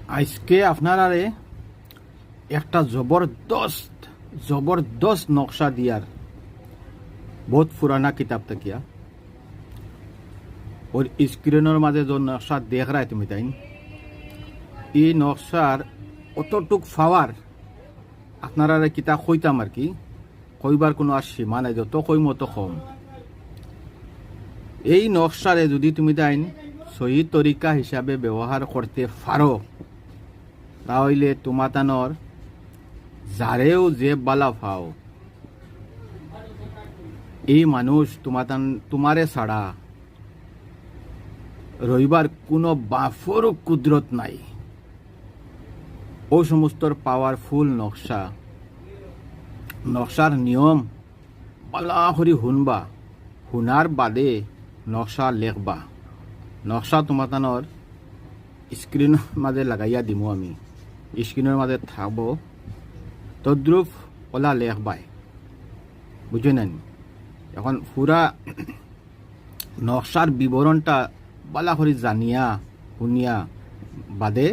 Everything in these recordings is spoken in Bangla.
আজকে আপনারারে একটা জবরদস্ত নকশা দিয়ার বহুত পুরানা কিতাব থাকিয়া ওর স্ক্রিনের মাঝে যে নকশা দেখ রায় তুমি তাই এই নকশার অতটুক পাওয়ার আপনারা কিতাব কইতাম আর কি কইবার কোনো আর সীমা নাই, যত কইম অত কম। এই নকশারে যদি তুমি তাই সহি তরিকা হিসাবে ব্যবহার করতে পারো তাহলে তোমাতানোর যারেও যে বালা পাও এই মানুষ তোমারে ছাড়া রইবার কোনো বাফর কুদরত নাই। ও সমস্ত পাওয়ারফুল নকশার নিয়ম বালা করে শুনবা, শুনার বাদে নকশা লেখবা। নকশা তোমাতানোর স্ক্রিনের মাঝে লাগাইয়া দিমু, আমি স্ক্রিনের মাঝে থাকব, তদ্রুপ ওলা লেখবাই, বুঝে নেন। এখন পুরা নকশার বিবরণটা বালা করে জানিয়া শুনিয়া বাদে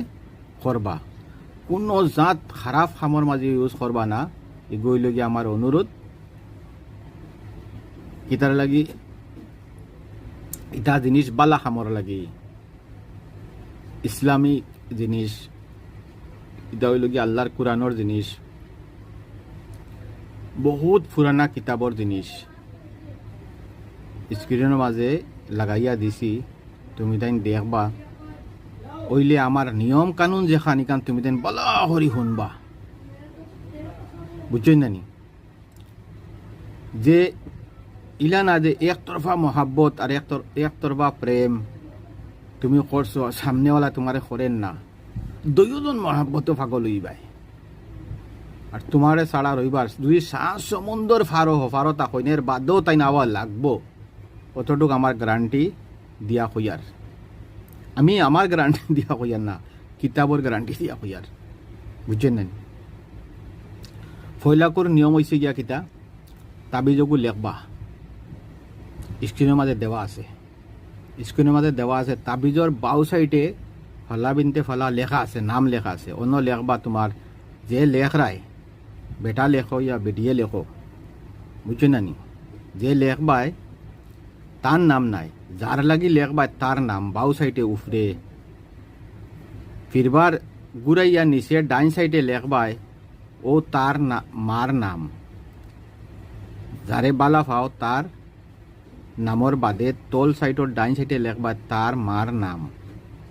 করবা। কোনো জাত খারাপ কামর মাঝে ইউজ করবা না, এগুলো লাগি আমার অনুরোধ। ইটার লাগি ইটা জিনিস বালা কামর লাগি, ইসলামিক জিনিস, এটা হইল কি আল্লাহর কোরআনের জিনিস, বহুত পুরানা কিতাবর জিনিস স্ক্রিনের মাঝে লাগাইয়া দিছি, তুমি তাই দেখবা। ওইলে আমার নিয়ম কানুন যেখান ইখান তুমি তাই বলা হরি শুনবা, বুঝছেন নানি। যে ইলা না যে একতরফা মহাব্বত আর একতরফা প্রেম তুমি করছো, সামনেওয়ালা তোমারে করেন না, দুইজন মহাব্বত পাগল হইবাই। আর তোমারে ছাড়া রইবার যদি সমুন্দর ফারো তা কইনের বাদেও তাই নাওয়া লাগবো, অতটুক আমার গ্যারান্টি দিয়া হইয়ার। আমি আমার গ্যারান্টি দিয়া হইয়ার না, কিতাবর গ্যারান্টি দিয়া হইয়ার, বুঝছেন না। ফয়লাকুর নিয়ম হয়েছে গিয়া কিতা তাবিজগু লেখবা, স্ক্রিনের মাঝে দেওয়া আছে, স্ক্রিনের মাঝে দেওয়া আছে। তাবিজর বাউ সাইডে ফলা বিনতে ফলা লেখা আছে, নাম লেখা আছে। অন্য লেখবা তোমার যে লেখ রায়, বেটা লেখো ইয়া বেটিয়ে লেখো, বুঝছো না নি। যে লেখবায় তার নাম নাই, যার লাগি লেখবায় তার নাম বাউ সাইডে উফরে। ফিরবার ঘুরাইয়া নিচে ডাইন সাইডে লেখবায় ও তার মার নাম, যারে বালা পাও তার নামর বাদে তোল সাইডর ডাইন সাইডে লেখবায় তার মার নাম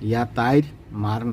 ইয়া তাইর মার